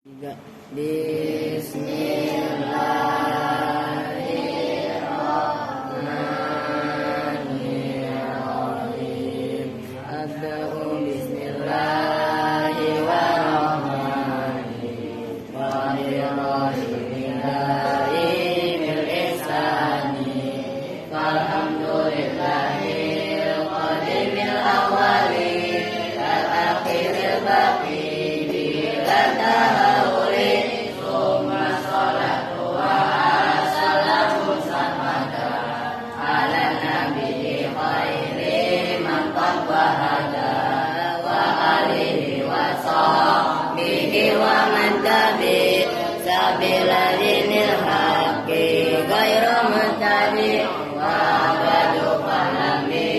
Bismillahirrahmanirrahim. Abda'u bismillahirrahmanirrahim. Wahirrahimillahi bil ihsani. Alhamdulillahil qadimil awwali al-akhiril baqi bila tahawuli. Summa salatu wa salamu samada ala nabi khairi man qabahada wa alihi wa sahbihi wa man tabi sabila dinil haqqi ghairu mutabi wa abadu falami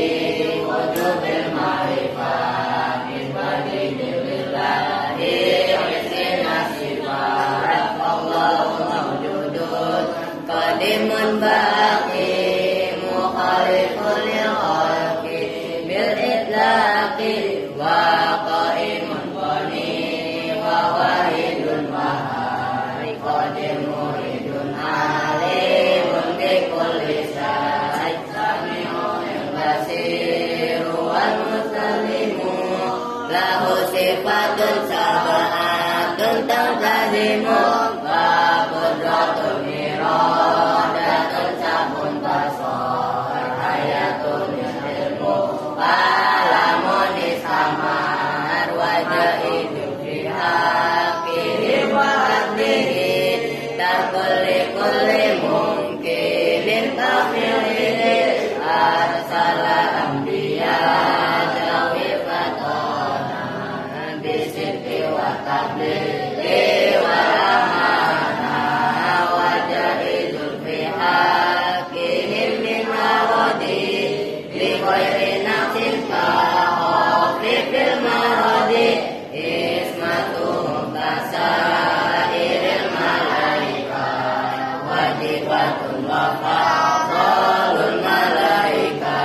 wujubil ma'rifah ibadi lillahi isina sifat Allahu mawjudun qadimun baqi mukhalifun lil khalqi bil itlaqi wa qaimun qani wa wahidun wahai qadim muridun alimun bi kulli syai sami'un basiru wal muslimu lahu sifatun sab'atun tantazimu wa qudratun iradatun sabun basar hayatun ilmu alamun istamar wajaidu fi haqihi wa adlihi tarkulli kulli mungkinin kafilin arsala anbiya dawi fatona bisidki wa tablili wa amana wajaidul fi haqihim min maradi li ghairi nafsin kahofli fil maradi ismatuhum kasairil malaika wajibatun wa fadlul malaika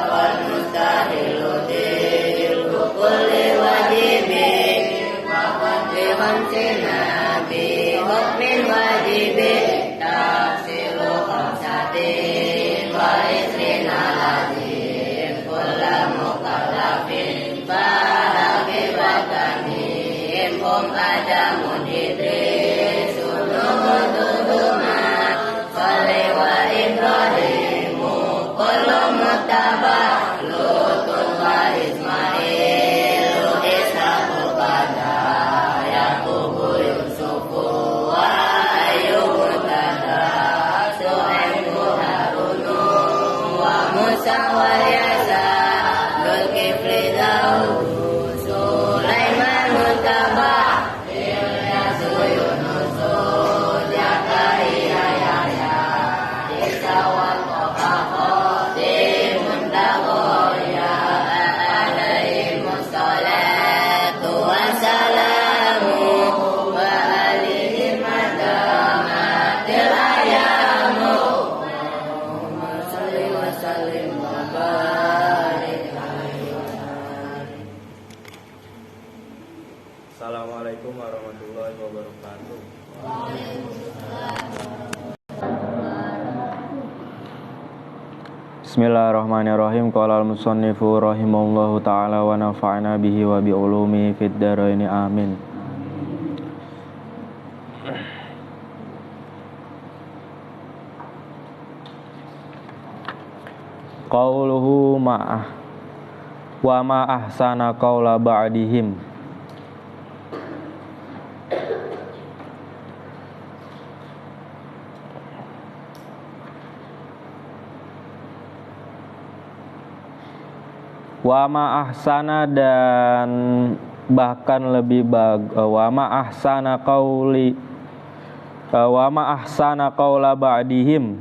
wal mustahilu dillu kulli wajibin wa qadri khamsina bi hukmin wajibin tafsilu khamsatin wa isrina lazim kulla mukallafin bahabi wakanim hum adamun idrisun nuhuduhumat salih wa ibrahimu kullu muttaba lutun wa ismailu ishaqu qada yaqubu yusufu wa ayyubu tada su'aibu harunu wa musa wa yasa Zulkifli Daud Sulaiman Mutaba Ilyasu Yunusu Zakaria Yahya Isa wa Toha Khotimun Dagoya alaihimus salatu wassalamu wa alihim madamatil ayamu Allahumma salli wa sallim wa barik alaihi wa sallam. Assalamualaikum warahmatullahi wabarakatuh. Bismillahirrahmanirrahim. Qala al-musannifu rahimallahu ta'ala wa nafa'na bihi wa bi ulumi fid dharaini amin. Qauluhu ma'ah wa ma ahsana qaula ba'dihim. Wa ma ahsana dan bahkan lebih wa ma ahsana qaula ba'dihim.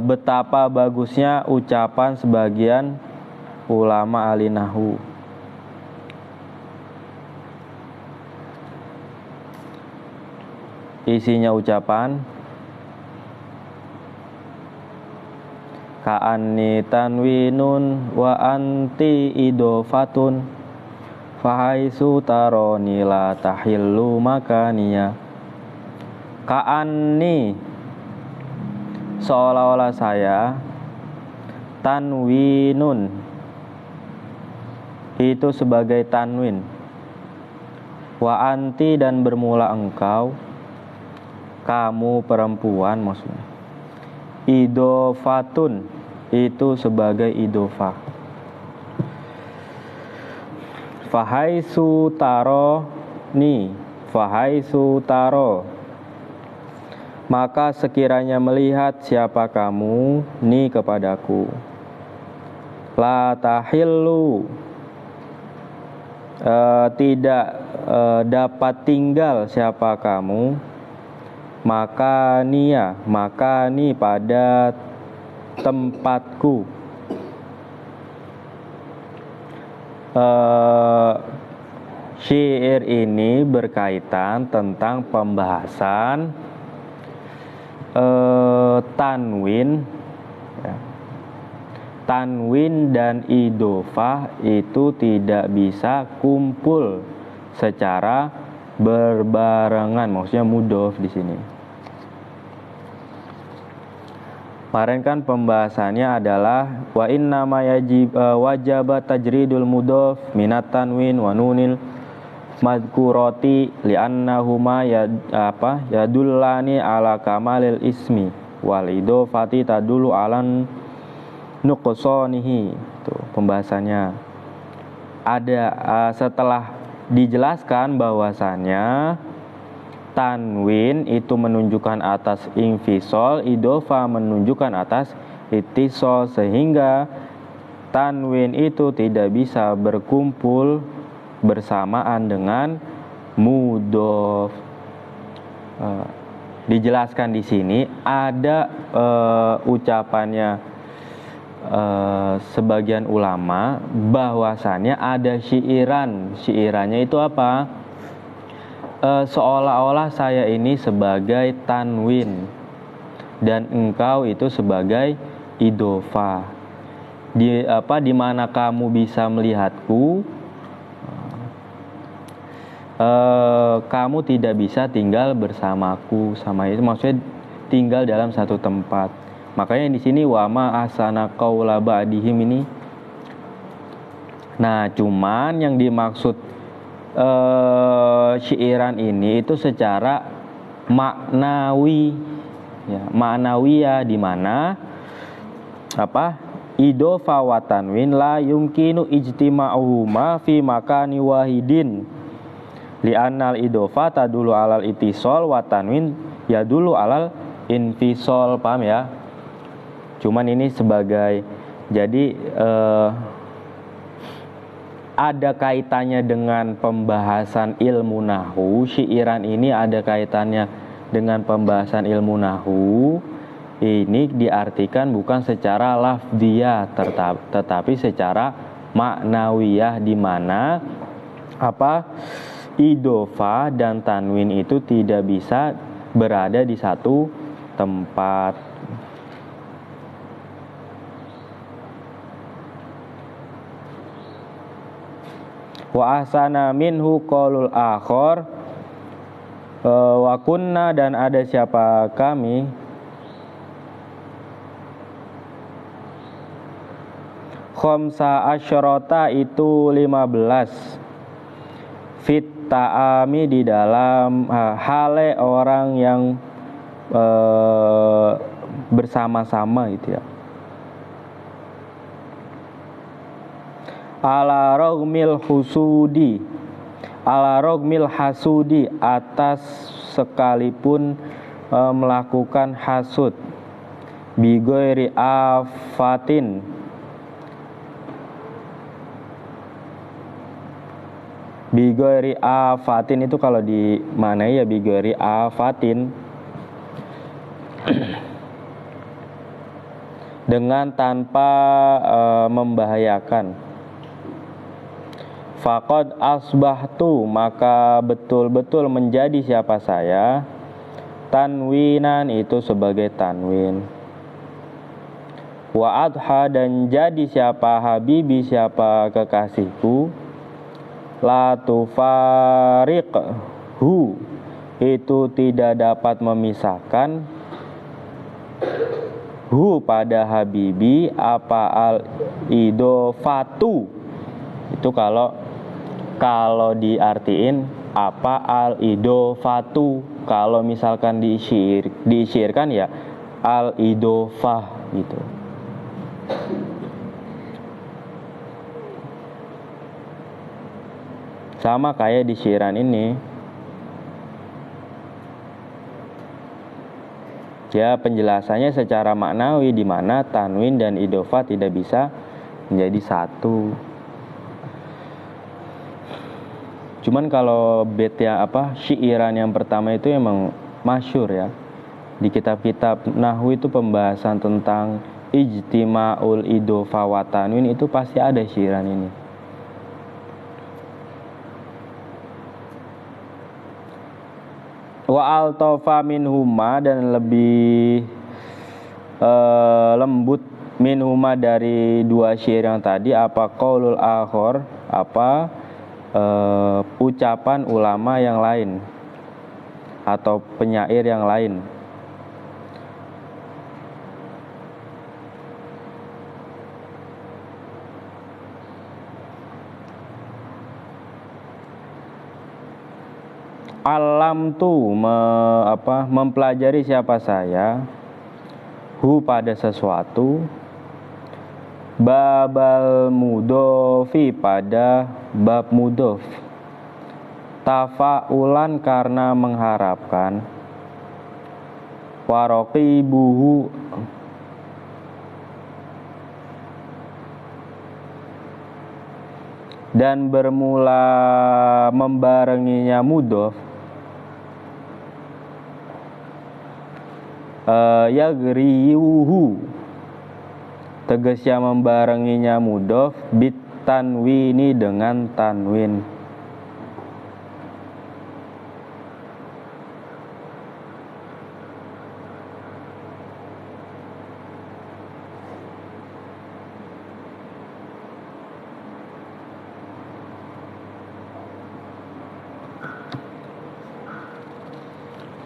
Betapa bagusnya ucapan sebagian ulama ahli nahwu. Isinya ucapan ka'anni tanwinun wa anti idofatun Fahaisu taroni la tahillu makaniya. Ka'anni, seolah-olah saya, tanwinun, itu sebagai tanwin. Wa anti, dan bermula engkau, kamu perempuan maksudnya. Idofatun, itu sebagai idofah. Fahaisu taro ni, fahaisu taro, maka sekiranya melihat siapa kamu ni kepadaku. La tahillu, tidak dapat tinggal siapa kamu. Maka ni pada tempatku. Syair ini berkaitan tentang pembahasan tanwin, ya. Tanwin dan idofah itu tidak bisa kumpul secara berbarengan, maksudnya mudhof di sini. Kemarin kan pembahasannya adalah wa inna ma wajaba tajridul mudhof minat tanwin wa nunil madhkurati li'annahuma yadullani ala kamalil ismi wal idofati tadulu alan nuqsanihi. Itu pembahasannya. Ada setelah dijelaskan bahwasannya tanwin itu menunjukkan atas infisol, idofah menunjukkan atas ittisol, sehingga tanwin itu tidak bisa berkumpul bersamaan dengan mudhof. Dijelaskan di sini ada ucapannya sebagian ulama bahwasannya ada syiirannya itu apa? Seolah-olah saya ini sebagai tanwin dan engkau itu sebagai idofah. Di mana kamu bisa melihatku, kamu tidak bisa tinggal bersamaku. Sama itu maksudnya tinggal dalam satu tempat. Makanya di sini wama ahsana qaula ba'dihim ini. Nah, cuman yang dimaksud syairan ini itu secara maknawi, ya, maknawiyah, di mana idofah wa tanwin la yumkinu ijtima'uhuma fi makani wahidin li'annal idofah tadulu alal ittisol wa tanwin yadulu alal infisol. Paham ya? Cuman ini sebagai jadi ada kaitannya dengan pembahasan ilmu nahwu. Syairan ini ada kaitannya dengan pembahasan ilmu nahwu. Ini diartikan bukan secara lafdiyah tetapi secara maknawiyah, di mana idofah dan tanwin itu tidak bisa berada di satu tempat. Wa ahsana minhu qaulul akhar, wa kunna, dan ada siapa kami, khamsa asyrota itu 15, fit ta'ami, di dalam hale orang yang bersama-sama gitu ya. Ala rogmil hasudi, atas sekalipun melakukan hasud. Bigoiri afatin, itu kalau di mana ya, bigoiri afatin, dengan tanpa membahayakan. Faqad asbahtu, maka betul-betul menjadi siapa saya, tanwinan, itu sebagai tanwin. Wa adha, dan jadi siapa habibi, siapa kekasihku, la tufariq hu, itu tidak dapat memisahkan hu pada habibi apa al idofatu. Itu kalau diartiin apa al idofatu, kalau misalkan diisyairkan ya al idofah gitu. Sama kayak di syairan ini. Ya, penjelasannya secara maknawi di mana tanwin dan idofah tidak bisa menjadi satu. Cuman kalau bait yang syairan yang pertama itu emang masyhur ya. Di kitab-kitab nahwu itu pembahasan tentang ijtima'ul idofah wa tanwin itu pasti ada syairan ini. Wa altofa minhuma, dan lebih lembut minhuma dari dua syair yang tadi apa qaulul akhor, ucapan ulama yang lain atau penyair yang lain. Alam tu mempelajari siapa saya hu pada sesuatu, babal mudofi pada bab mudof, tafaulan karena mengharapkan, waroqibuhu dan bermula membarenginya mudof, yagriyuhu tegasnya membarenginya mudof bit tanwini dengan tanwin.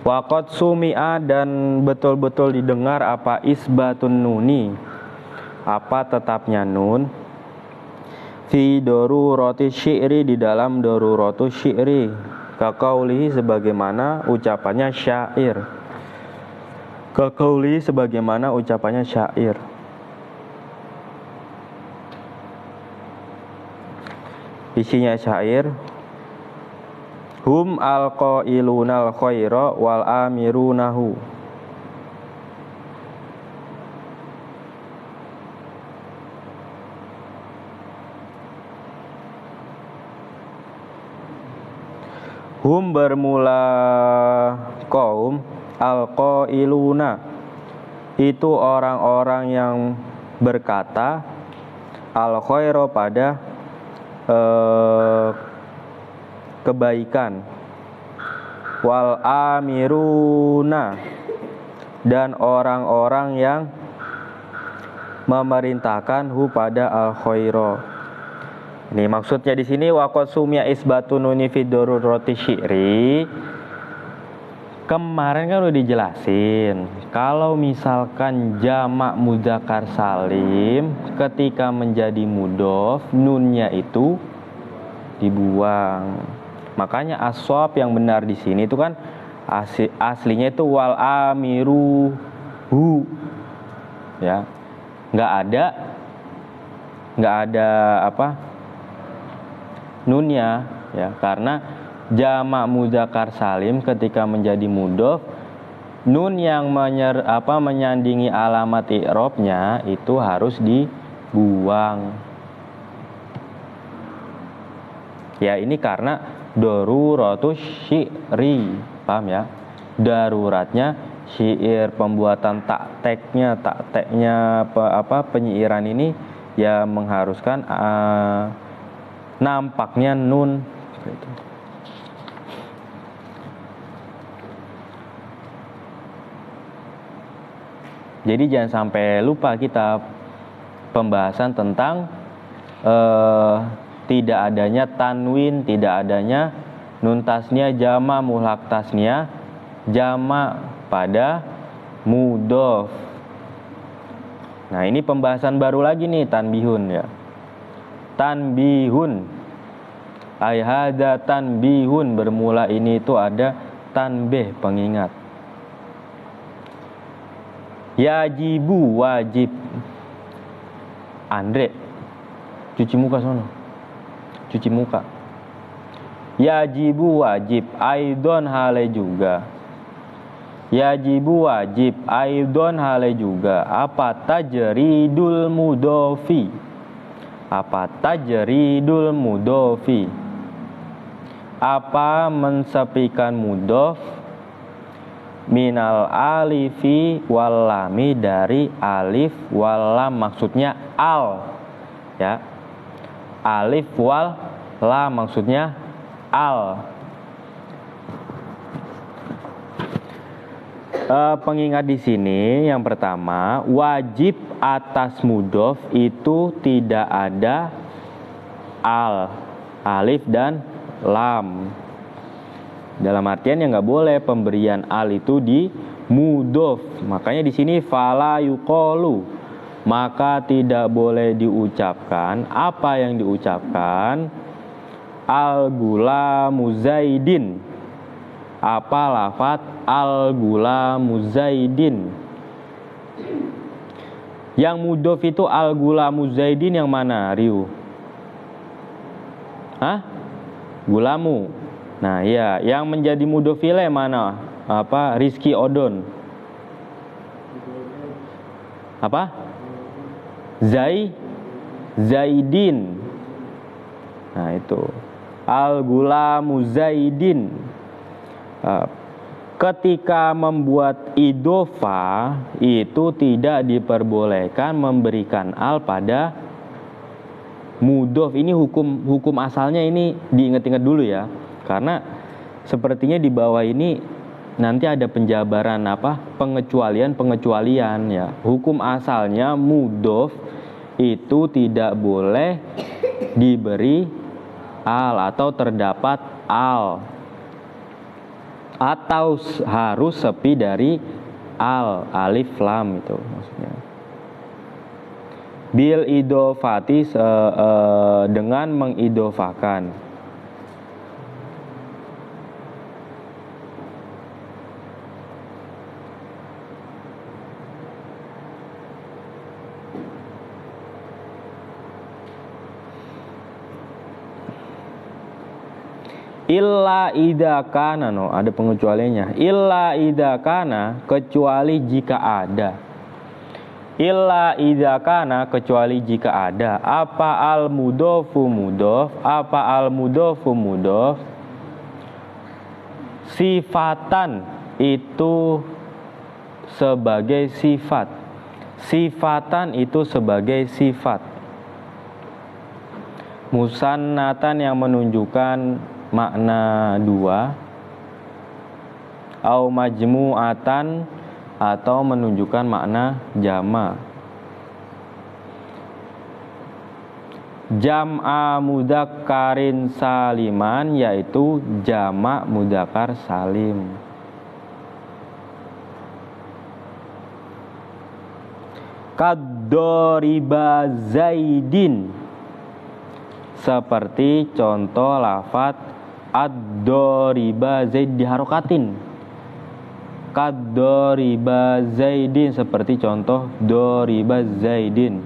Waqad sumi'a, dan betul-betul didengar apa isbatun nuni, apa tetapnya nun, fi darurati syi'ri, di dalam daruratu syi'ri, kaqaulihi sebagaimana ucapannya syair, kaqaulihi sebagaimana ucapannya syair. Isinya syair, hum alqailunal khaira wal amirunahu. Hum bermula kaum, alqailuna itu orang-orang yang berkata, al khaira pada kebaikan, wal amiruna dan orang-orang yang memerintahkan hu pada al khaira. Ini maksudnya di sini waqad sumya isbatun nuni fi darurati syi'ri. Kemarin kan udah dijelasin kalau misalkan jamak mudzakkar salim ketika menjadi mudhof nunnya itu dibuang. Makanya as-shawab yang benar di sini itu kan aslinya itu wal amiru hu, ya, nggak ada nunnya, ya, karena jamak mudzakkar salim ketika menjadi mudhof nun yang menyandingi alamat i'rabnya itu harus dibuang. Ya, ini karena daruratus syi'ri, paham ya? Daruratnya syair, pembuatan takteknya penyairan ini ya mengharuskan nampaknya nun gitu. Jadi jangan sampai lupa kita pembahasan tentang tidak adanya tanwin, tidak adanya nun tasnya jama muhlak tasnya jama pada mudhof. Nah, ini pembahasan baru lagi nih, tanbihun ya. Tanbihun. Ai hadza tanbihun, bermula ini itu ada tanbih, pengingat. Yajibu, wajib. Andre, cuci muka sono. Cuci muka. Yajibu, wajib. Aidon, hale juga. Yajibu, wajib. Aidon, hale juga. Apa tajridul mudhofi? Apa tajridul mudhofi? Apa mensepikan mudhof minal alifi wal lami, dari alif wal lam, maksudnya al ya, alif wal lam maksudnya al. Pengingat di sini yang pertama, wajib atas mudhof itu tidak ada al, alif dan lam. Dalam artian yang nggak boleh pemberian al itu di mudhof. Makanya di sini fala yuqalu, maka tidak boleh diucapkan. Apa yang diucapkan? Al gulamu zaidin. Apa lafat al gulamu zaidin? Yang mudhof itu al gulamu zaidin yang mana, Riu? Hah? Gulamu. Nah, ya, yang menjadi mudhofile mana? Apa? Rizki Odon. Apa? Zaidin. Nah, itu. Al-gulamu zaidin. Ketika membuat idhofa itu tidak diperbolehkan memberikan al pada mudhof. Ini hukum asalnya, ini diingat-ingat dulu ya. Karena sepertinya di bawah ini nanti ada penjabaran pengecualian ya. Hukum asalnya mudhof itu tidak boleh diberi al atau terdapat al, atau harus sepi dari al, alif lam itu maksudnya. Bil idhofati, dengan mengidhofakan. Illa idza kana, ada pengecualiannya. Illa idza kana, kecuali jika ada. Illa idza kana, kecuali jika ada. Apa al mudhofu mudhof? Apa al mudhofu mudhof? Sifatan, itu sebagai sifat. Sifatan itu sebagai sifat. Musannatan, yang menunjukkan makna dua. Au majmu'atan, atau menunjukkan makna jama. Jam'a mudzakkharin saliman, yaitu jamak mudzakkar salim. Kaddoriba zaidin, seperti contoh lafat ad-doriba zaid, diharokatin. Kaddoriba zaidin, seperti contoh doriba zaidin.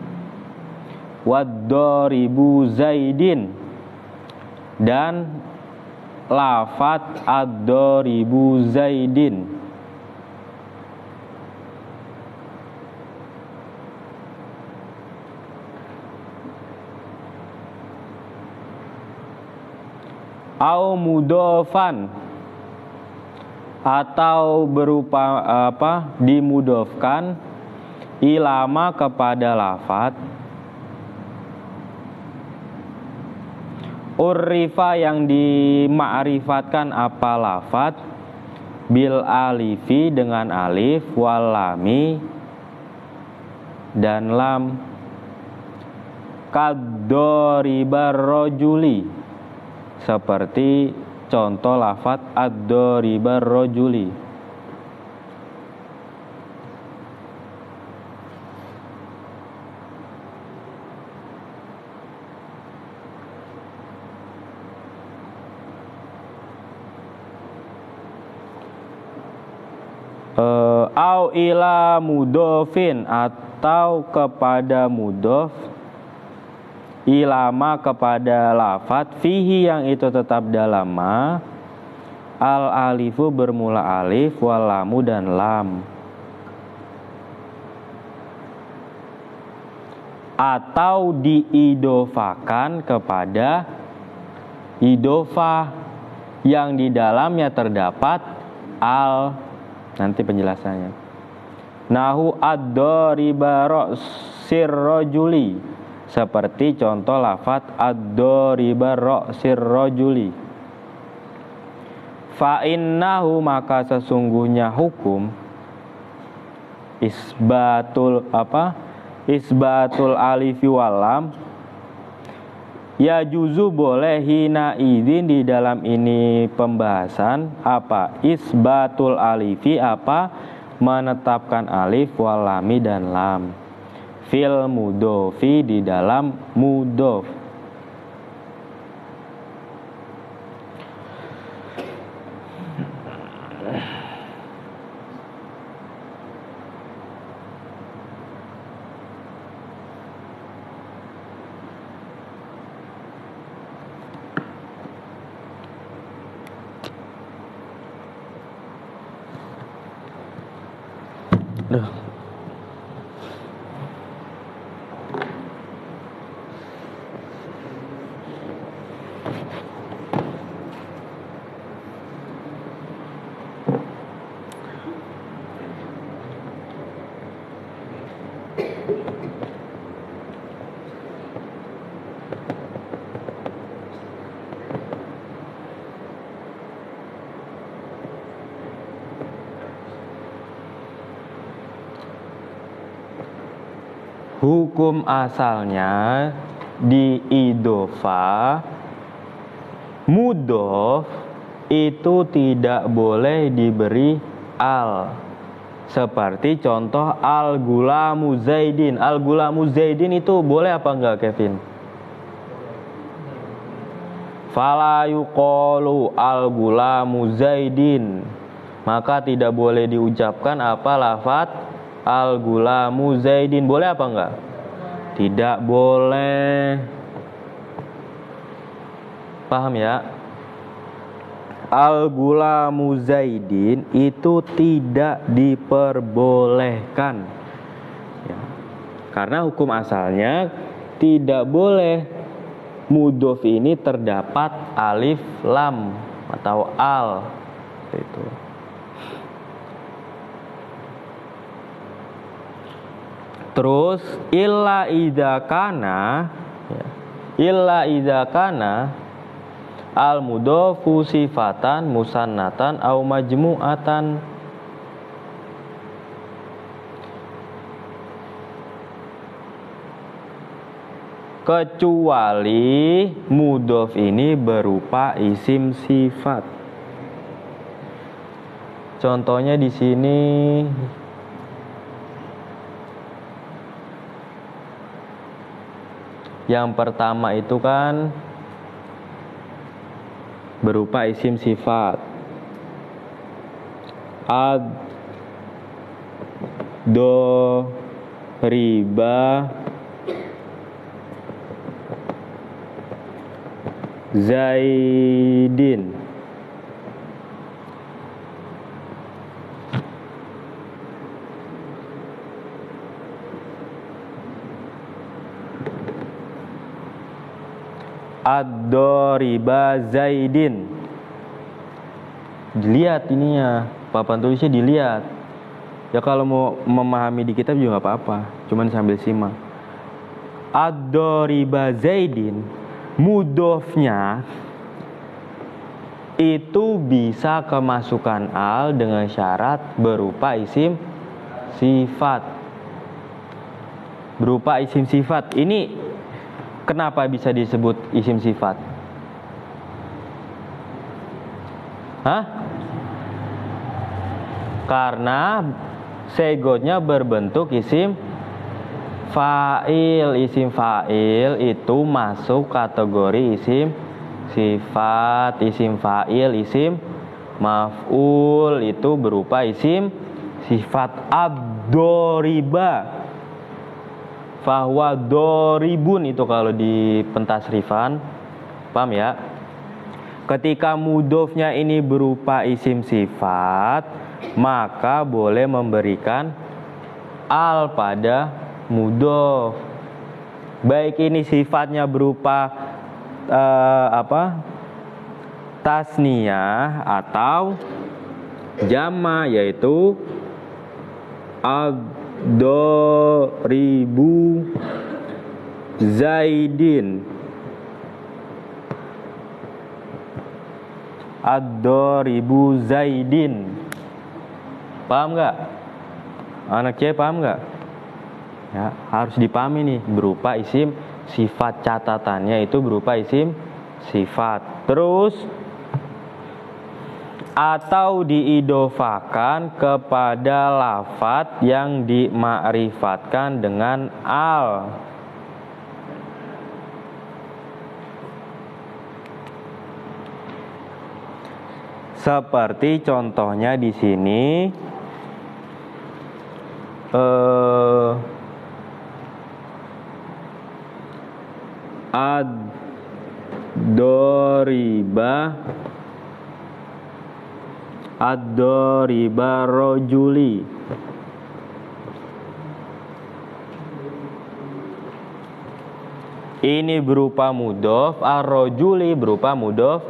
Wad-doribu zaidin, dan lafat ad-doribu zaidin. Au mudhofan, atau berupa dimudhofkan ilama, kepada lafat. Urifa, yang dima'rifatkan apa lafat. Bil alifi, dengan alif. Wal lami, dan lam. Kadoribar rojuli, seperti contoh lafadz ad-doribar rojuli. Au ila mudofin, atau kepada mudof, ilama kepada lafadz, fihi yang itu tetap dalam ma, al alifu bermula alif, wal lamu dan lam. Atau diidofakan kepada idofah yang di dalamnya terdapat al. Nanti penjelasannya. Nahu ad-doriba ra'sir rajuli, seperti contoh lafadz ad-doriba ra'sir rajuli. Fa innahu, maka sesungguhnya hukum isbatul isbatul alifi walam, ya juzu boleh hina idin di dalam ini pembahasan apa? Isbatul alifi apa? Menetapkan alif walami dan lam. Fil mudofi di dalam mudof. Duh. Hukum asalnya di idofa mudof itu tidak boleh diberi al. Seperti contoh al-gulamu zaidin. Al-gulamu zaidin itu boleh apa enggak, Kevin? Fala yuqalu al-gulamu zaidin. Maka tidak boleh diucapkan apa lafadz al-gulamu zaidin. Boleh apa enggak? Tidak boleh. Paham ya? Al-gulamu zaidin itu tidak diperbolehkan ya. Karena hukum asalnya tidak boleh mudof ini terdapat alif lam atau al itu. Terus illa idza kana ya. Illa idza kana al mudhofu sifatan musannatan au majmu'atan. Kecuali mudhof ini berupa isim sifat. Contohnya di sini yang pertama itu kan berupa isim sifat. Ad do riba zaidin. Ad-doriba zaidin. Dilihat ininya, papan tulisnya dilihat. Ya kalau mau memahami di kitab juga gak apa-apa, cuman sambil simak. Ad-doriba zaidin, mudhofnya itu bisa kemasukan al dengan syarat berupa isim sifat. Berupa isim sifat. Ini Kenapa bisa disebut isim sifat? Hah? Karena segotnya berbentuk isim fa'il. Isim fa'il itu masuk kategori isim sifat. Isim fa'il, isim maf'ul itu berupa isim sifat. Ad-doriba fahuwa doribun itu kalau di pentasrifan, paham ya? Ketika mudhofnya ini berupa isim sifat, maka boleh memberikan al pada mudhof. Baik ini sifatnya berupa tasniyah atau jama, yaitu ad-doribu zaidin. Ad-doribu zaidin. Paham nggak? Anak C paham nggak? Ya, harus dipahami nih, berupa isim sifat, catatannya itu berupa isim sifat. Terus atau diidofakan kepada lafadz yang dimakrifatkan dengan al. Seperti contohnya di sini ad-doriba rojuli. Ini berupa mudhof, ar-rojuli berupa mudhof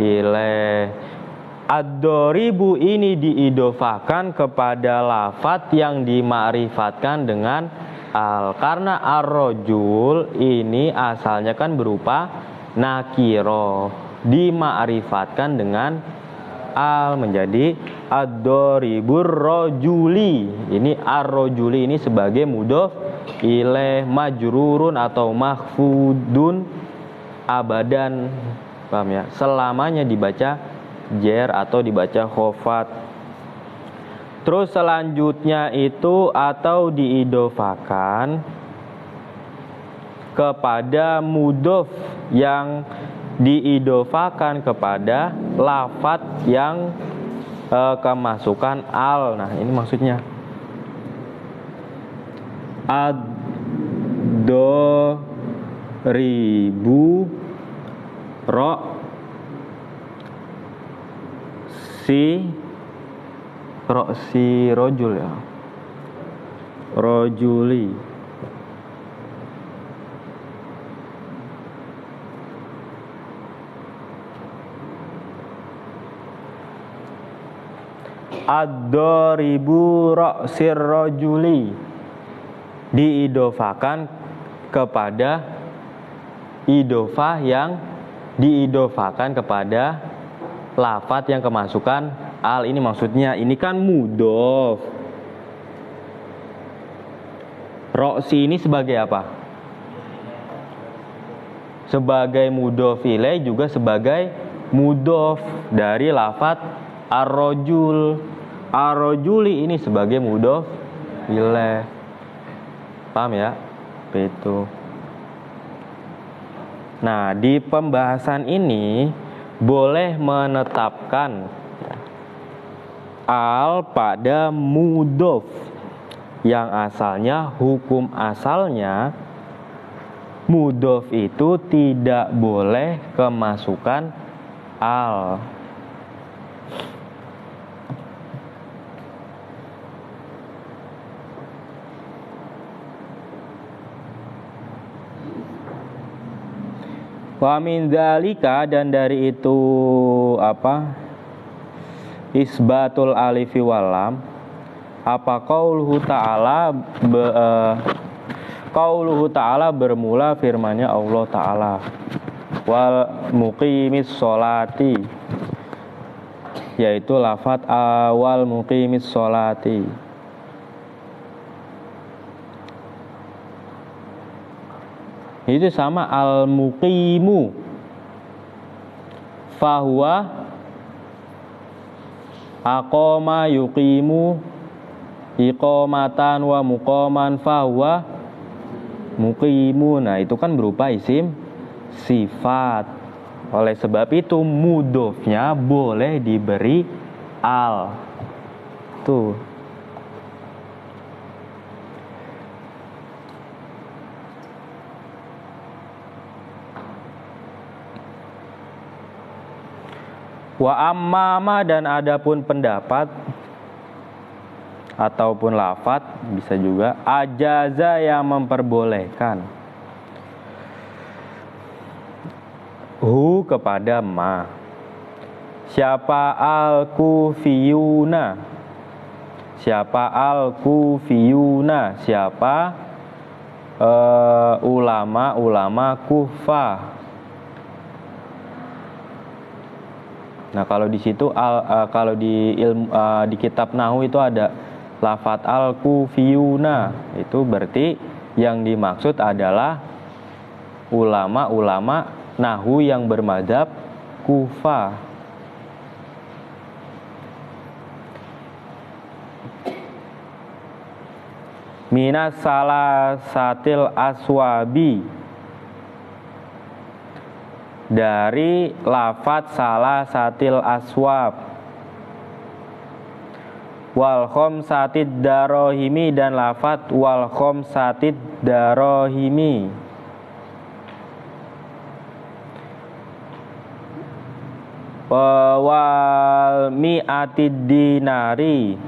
ilaih. Ad-doribu ini diidofakan kepada lafadz yang dimakrifatkan dengan al. Karena ar-rojul ini asalnya kan berupa nakiro, dimakrifatkan dengan al menjadi ad-doribur rojuli. Ini ar-rojuli ini sebagai mudhof ilaih, majrurun atau mahfudun abadan, paham ya? Selamanya dibaca jer atau dibaca khofat. Terus selanjutnya itu atau diidofakan kepada mudhof yang diidofakan kepada lafadz yang kemasukan al. Nah, ini maksudnya ad-doribu si rojul ya, rojuli. Ad-doribu ra'sir rojuli diidofakan kepada idofah yang diidofakan kepada lafadz yang kemasukan al. Ini maksudnya, ini kan mudhof. Roksi ini sebagai apa? Sebagai mudhof ilaih, juga sebagai mudhof dari lafadz ar-rojul. Ar-rojuli ini sebagai mudhof ilaih. Paham ya? Itu. Nah, di pembahasan ini boleh menetapkan al pada mudhof yang asalnya, hukum asalnya mudhof itu tidak boleh kemasukan al. Wa min dzalika, dan dari itu isbatul alifi walam, qauluhu ta'ala bermula firman-Nya Allah Ta'ala, wal muqimis sholati, yaitu lafadz awal muqimis sholati. itu sama al-muqimu. Fahuwa aqoma yuqimu iqomatan wa muqoman fahuwa muqimu. Nah itu kan berupa isim sifat. Oleh sebab itu mudhofnya boleh diberi al. Tuh. Wa ammama, dan adapun pendapat ataupun lafat bisa juga ajaza yang memperbolehkan hu kepada ma. Siapa al-kufiyuna, siapa al-kufiyuna, siapa ulama Kufah. Nah kalau di situ kalau di di kitab Nahwu itu ada lafat al-kufiyuna, itu berarti yang dimaksud adalah ulama-ulama Nahwu yang bermadzhab Kufah. Minas salasatil aswabi, dari lafat salasatil aswab, wal khamsatid darohimi, dan lafat wal khamsatid darohimi, wal mi'atid dinari,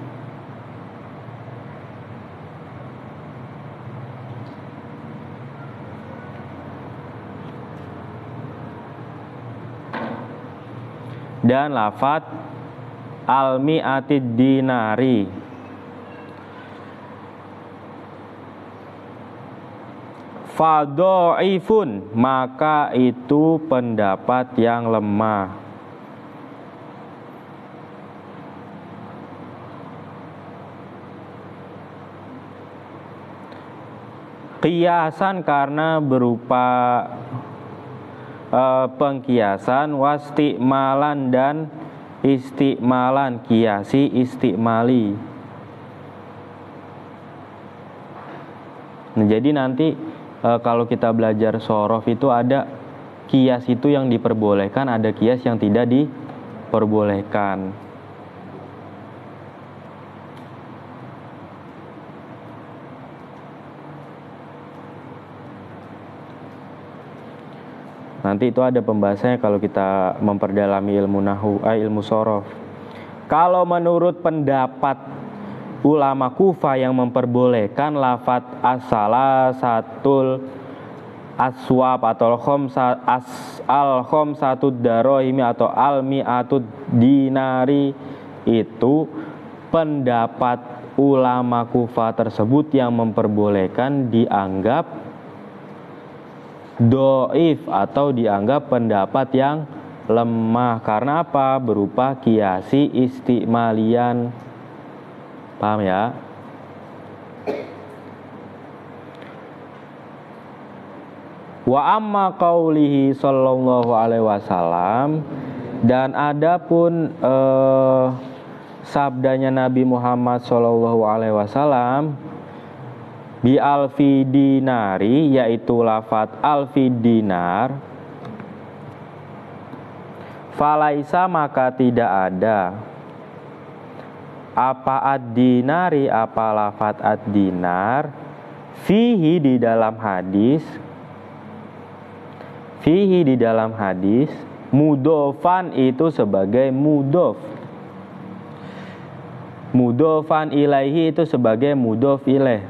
dan lafat al-mi'atid dinari. Fadha'ifun, maka itu pendapat yang lemah. Qiyasan, karena berupa pengkiasan, wastimalan, dan istimalan, kiasi istimali. Nah, jadi nanti kalau kita belajar sorof itu ada kias itu yang diperbolehkan, ada kias yang tidak diperbolehkan. Nanti itu ada pembahasannya kalau kita memperdalami ilmu nahwu, ilmu sorof. Kalau menurut pendapat ulama Kufah yang memperbolehkan lafat as-salasatul aswab atau al-khamsatud darohimi atau al-mi'atud dinari, itu pendapat ulama Kufah tersebut yang memperbolehkan dianggap doif atau dianggap pendapat yang lemah. Karena apa? Berupa kiasi istimalian. Paham ya? Wa amma qaulihi sallallahu alaihi wasallam, dan adapun sabdanya Nabi Muhammad sallallahu alaihi wasallam, bi alfi dinari, yaitu lafat alfi dinar, falaisa, maka tidak ada, apa ad-dinari, apa lafat ad-dinar, fihi, di dalam hadis, fihi, di dalam hadis, mudofan, itu sebagai mudof, mudofan ilaihi, itu sebagai mudof ilaih,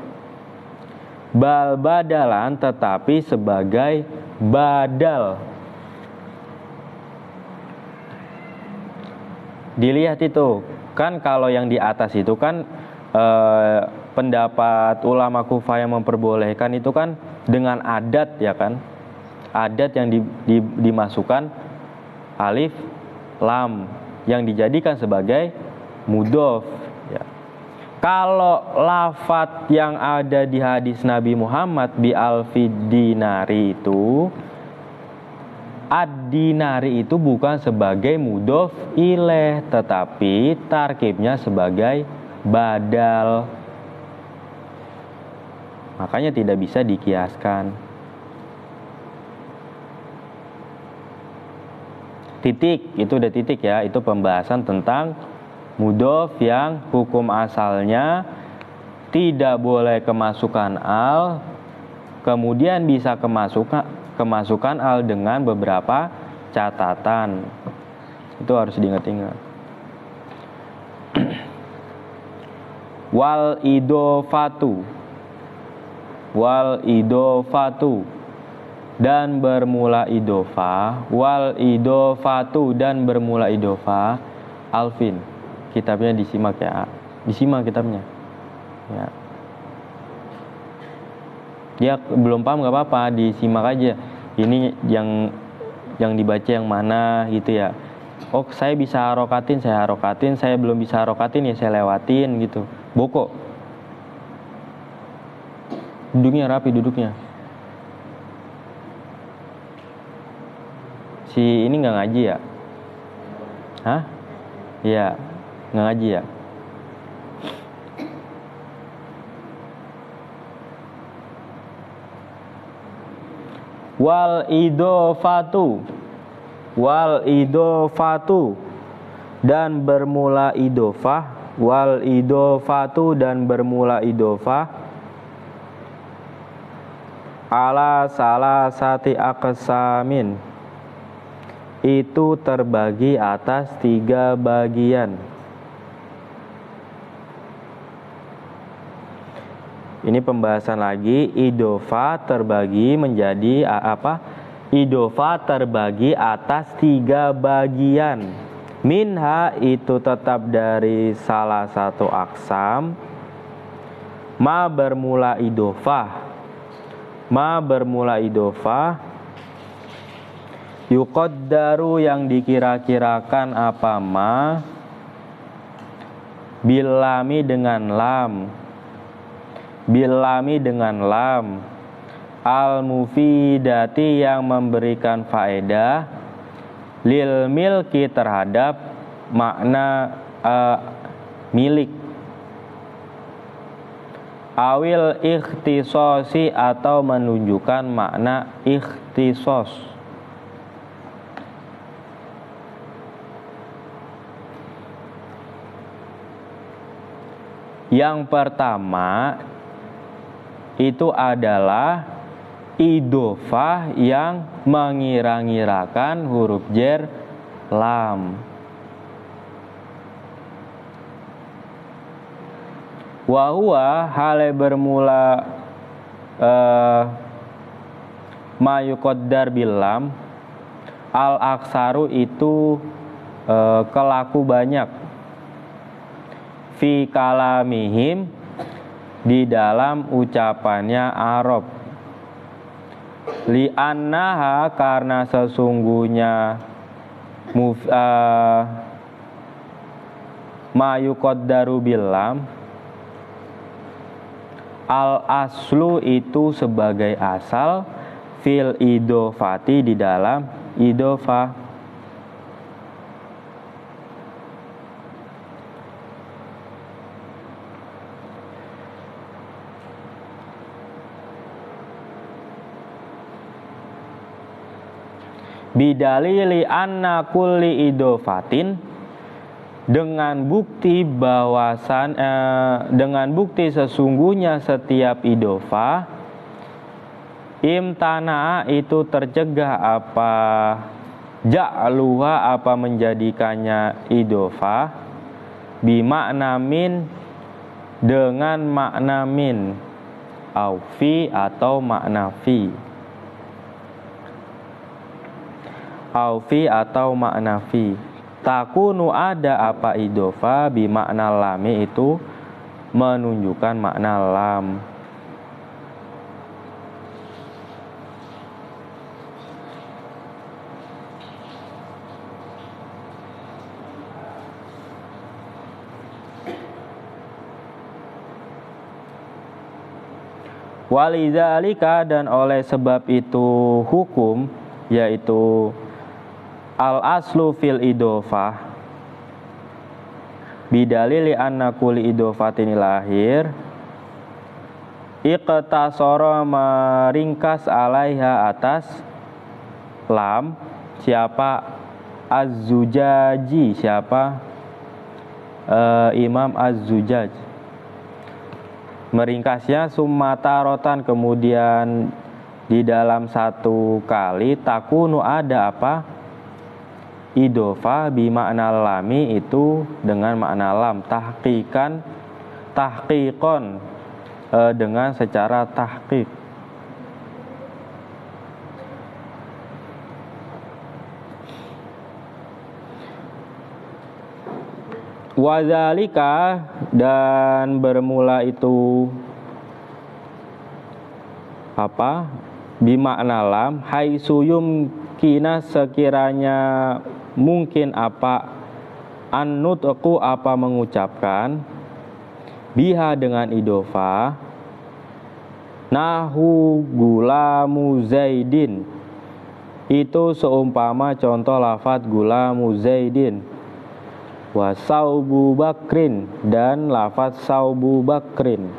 bal badalan, tetapi sebagai badal. Dilihat itu kan, kalau yang di atas itu kan pendapat ulama Kufah yang memperbolehkan itu kan dengan adat, ya kan, adat yang dimasukkan alif lam yang dijadikan sebagai mudhof, ya. Kalau lafadz yang ada di hadis Nabi Muhammad bi alfid dinari itu, ad-dinari itu bukan sebagai mudhof ilaih, tetapi tarkibnya sebagai badal. Makanya tidak bisa dikiaskan. Titik, itu udah titik ya, itu pembahasan tentang mudhof yang hukum asalnya tidak boleh kemasukan al, kemudian bisa kemasukan al dengan beberapa catatan. Itu harus diingat-ingat. Wal idofatu dan bermula idofah, wal idofatu dan bermula idofah. Alvin, kitabnya disimak ya, disimak kitabnya ya. Ya belum paham gak apa-apa, disimak aja. Ini yang dibaca yang mana gitu ya. Oh saya bisa harokatin, saya belum bisa harokatin ya saya lewatin gitu. Boko, duduknya rapi duduknya. Si ini nggak ngaji ya? Hah? Iya, nggak ngaji ya? Wal idofatu dan bermula idofah, wal idofatu dan bermula idofah ala salasati aqsamin, itu terbagi atas 3 bagian. Ini pembahasan lagi, idofah terbagi menjadi apa? Idofah terbagi atas 3 bagian. Minha itu tetap dari salah satu aksam. Ma bermula idofah. Yuqaddaru yang dikira-kirakan apa ma, bilami dengan lam, al-mufidati yang memberikan faedah, lil milki terhadap makna milik, awil ikhtisosi atau menunjukkan makna ikhtisos. Yang pertama itu adalah idofah yang mengira-ngirakan huruf jar lam. Wa huwa hale bermula ma yuqaddar bil lam, al aksaru itu kelaku banyak, fi kalamihim di dalam ucapannya Arab, li annaha karena sesungguhnya ma yuqaddaru bil lam, al aslu itu sebagai asal, fil idofati di dalam idofah. Bidalili anna kulli idofatin, dengan bukti sesungguhnya setiap idofah, imtana itu tercegah apa ja'luha apa menjadikannya idofah, bimakna min dengan makna min, au fi atau makna fi, atau makna fi. Takunu ada apa idofah bimakna lami itu menunjukkan makna lam. Walidzalika, dan oleh sebab itu hukum, yaitu al aslu fil idofah bidalili anna kulli idofatin lahir iqtasara, meringkas alaiha, atas lam. Siapa? Az-Zujaji. Siapa? Imam Az-Zujaj. Meringkasnya sumatarotan, kemudian di dalam satu kali takunu ada apa? Idofah bimakna lami, itu dengan makna lam, tahqiqon dengan secara tahqiq. Wadzalika, dan bermula itu apa? Bimakna lam, haitsuyum kina, sekiranya mungkin apa? An-nutqu, apa mengucapkan, biha dengan idofah, nahu gulamu zaidin, itu seumpama contoh lafadz gulamu zaidin. Wa saubu bakrin, dan lafadz saubu bakrin.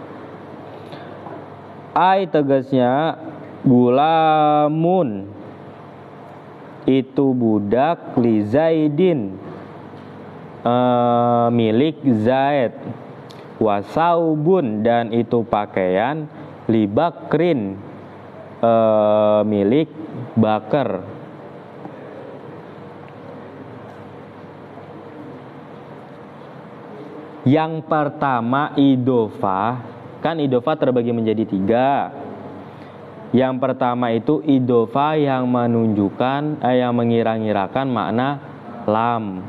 Ai, tegasnya gulamun, itu budak, li zaidin, milik Zaid. Wa saubun, dan itu pakaian, li bakrin, milik Bakar. Yang pertama idofah, kan idofah terbagi menjadi 3. Yang pertama itu idofah yang menunjukkan, yang mengira-ngirakan makna lam.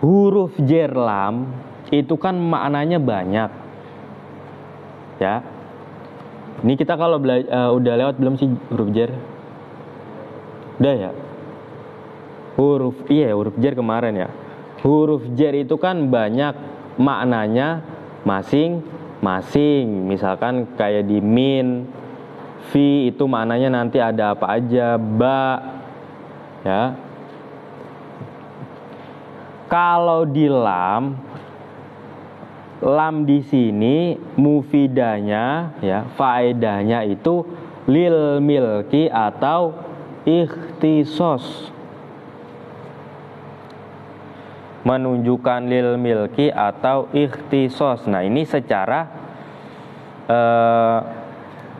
Huruf jer lam itu kan maknanya banyak, ya. Ini kita kalau udah lewat belum sih huruf jer? Udah ya. Huruf jer kemarin ya. Huruf jer itu kan banyak maknanya masing-masing. Misalkan kayak di min, fi, itu maknanya nanti ada apa aja, ba, ya. Kalau di lam di sini mufidanya, ya, faedahnya itu lil milki atau ikhtisos, menunjukkan lil milki atau ikhtisos. Nah, ini secara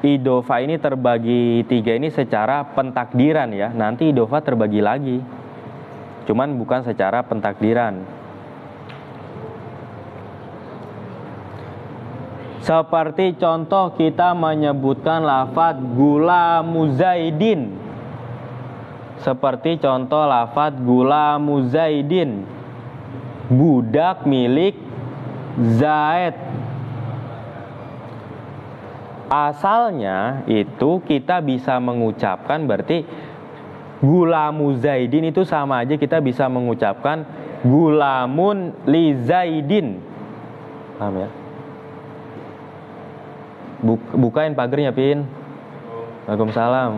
idofah ini terbagi 3 ini secara pentakdiran, ya. Nanti idofah terbagi lagi, cuman bukan secara pentakdiran. Seperti contoh kita menyebutkan lafadz gulamu zaidin. Seperti contoh lafadz gulamu zaidin, budak milik Zaid. Asalnya itu kita bisa mengucapkan, berarti gulamu zaidin itu sama aja kita bisa mengucapkan gulamun li zaidin. Paham ya? Bukain pagernya, Pin. Waalaikumsalam.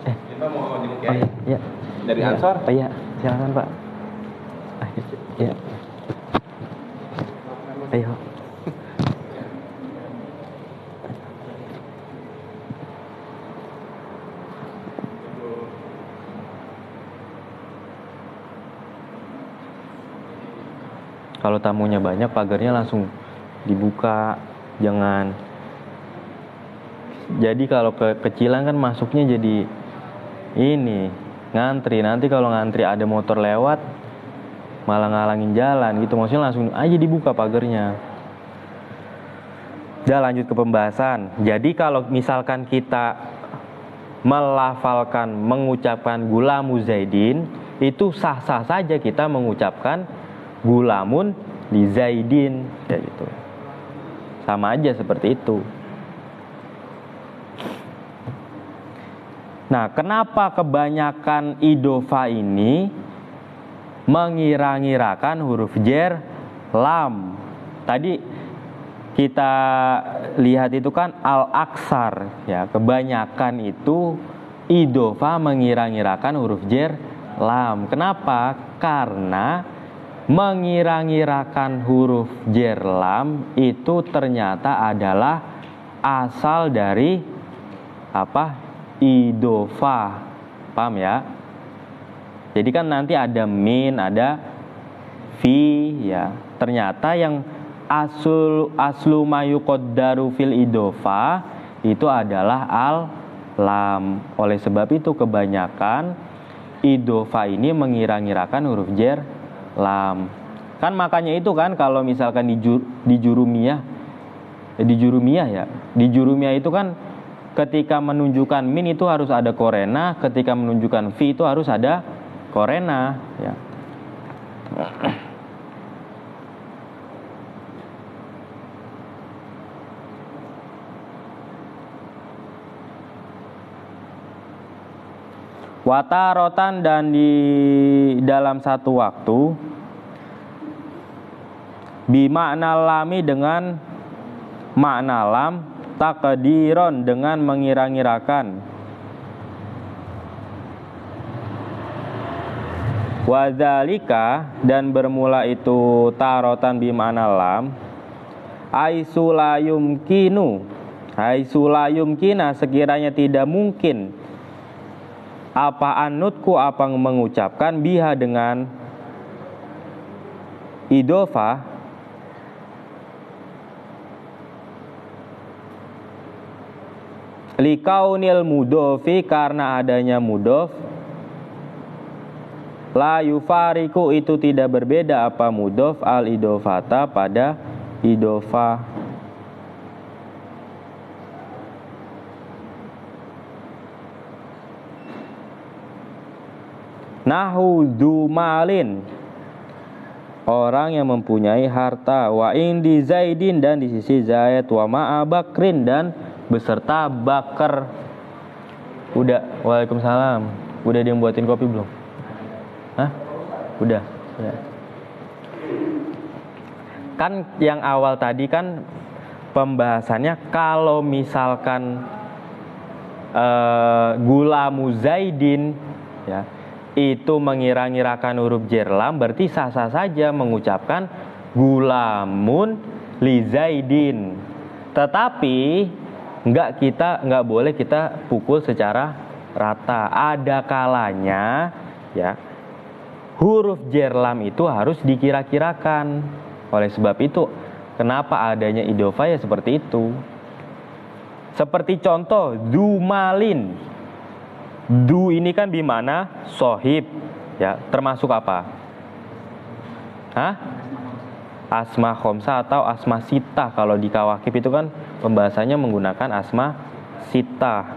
Kita mau jenguk Oh iya. Dari Ansor? Oh iya, silakan Pak. Iya. Ayo. Kalau tamunya banyak, pagarnya langsung dibuka, jangan. Jadi kalau kekecilan kan masuknya jadi ini, ngantri. Nanti kalau ngantri ada motor lewat, malah ngalangin jalan gitu. Maksudnya langsung aja dibuka pagarnya. Udah, lanjut ke pembahasan. Jadi kalau misalkan kita melafalkan, mengucapkan gulamu zaidin, itu sah-sah saja kita mengucapkan gulamun li zaidin, kayak gitu. Sama aja seperti itu. Nah, kenapa kebanyakan idofah ini mengira-ngirakan huruf jer lam. Tadi kita lihat itu kan al-aksar, ya, kebanyakan itu idhofa mengira-ngirakan huruf jer lam. Kenapa? Karena mengira-ngirakan huruf jer lam itu ternyata adalah asal dari apa? Idhofa. Paham ya? Jadi kan nanti ada min, ada fi, ya. Ternyata yang aslu mayuqaddaru fil idhofa itu adalah al lam. Oleh sebab itu kebanyakan idhofa ini mengira-ngirakan huruf jer lam. Kan makanya itu kan kalau misalkan di jurumiyah ya. Di jurumiyah itu kan ketika menunjukkan min itu harus ada korena, ketika menunjukkan fi itu harus ada korena, ya. Watarotan, dan di dalam satu waktu, bimakna lami dengan makna lam, takdiron dengan mengira-ngirakan, wadzalika, dan bermula itu tarotan bimakna lam, aisulayumkina sekiranya tidak mungkin apa anutku, apa mengucapkan, biha dengan idhofa, likaunil mudhofi, karena adanya mudhof, la yufariku, itu tidak berbeda apa mudhof al idhofata pada idhofa. Nahu dumalin, orang yang mempunyai harta, wa indi zaidin, dan di sisi Zaid, wa ma'a bakrin, dan beserta Bakar. Udah, waalaikumsalam. Udah dia buatin kopi belum? Hah? Udah. Kan yang awal tadi kan pembahasannya kalau misalkan gulamu zaidin, ya, itu mengira-ngirakan huruf jer lam, berarti sah-sah saja mengucapkan gulamun li zaidin. Tetapi nggak boleh kita pukul secara rata. Ada kalanya, ya, huruf jer lam itu harus dikira-kirakan. Oleh sebab itu, kenapa adanya idhofa ya seperti itu. Seperti contoh dumalin. Du ini kan bimana sohib, ya, termasuk apa? Hah? Asma khomsa atau asma sita. Kalau di kawakib itu kan pembahasannya menggunakan asma sita.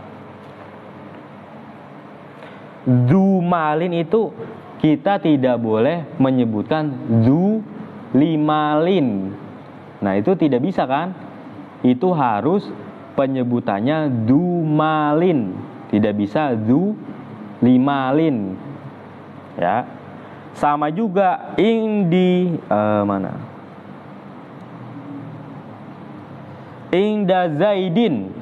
Du malin itu kita tidak boleh menyebutkan du limalin. Nah itu tidak bisa kan? Itu harus penyebutannya du malin. Tidak bisa du limalin, ya. Sama juga indi mana? Ingda zaidin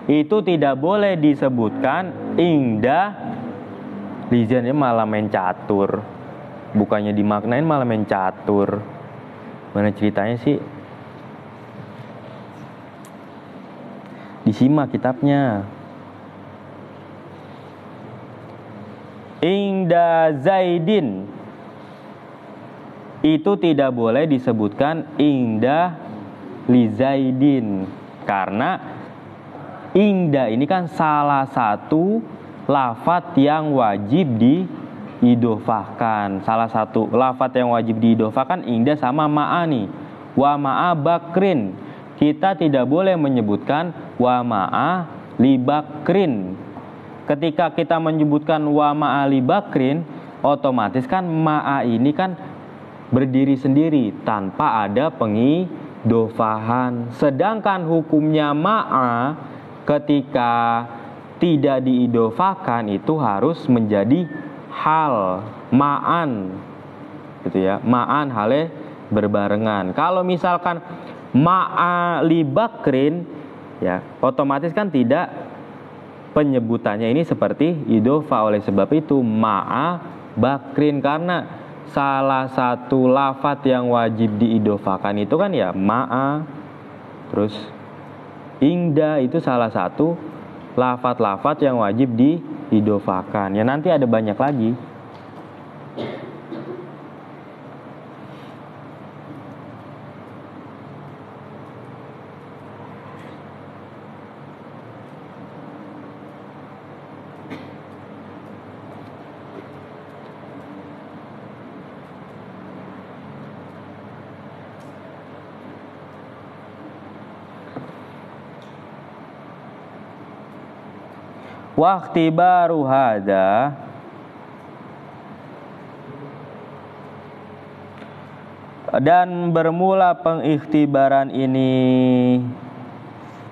itu tidak boleh disebutkan ingda. Lijannya malah main catur, bukannya dimaknain malah main catur. Mana ceritanya sih? Disimak kitabnya. Ingda zaidin itu tidak boleh disebutkan ingda li zaidin, karena ingda ini kan salah satu lafadz yang wajib diidhofahkan. Salah satu lafadz yang wajib diidhofahkan ingda sama ma'ani. Wa ma'a bakrin, kita tidak boleh menyebutkan wa ma'a li bakrin. Ketika kita menyebutkan wa ma'a li bakrin, otomatis kan ma'a ini kan berdiri sendiri tanpa ada pengidhofahan. Sedangkan hukumnya ma'a ketika tidak diidhofakan itu harus menjadi hal ma'an gitu ya, ma'an hale berbarengan. Kalau misalkan ma'a li bakrin ya, otomatis kan tidak, penyebutannya ini seperti idhofah. Oleh sebab itu ma'a bakrin, karena salah satu lafadz yang wajib diidhofahkan itu kan ya ma'a, terus ingda itu salah satu lafadz-lafadz yang wajib diidhofahkan. Ya nanti ada banyak lagi. Waqtibaru hada, dan bermula pengikhtibaran ini,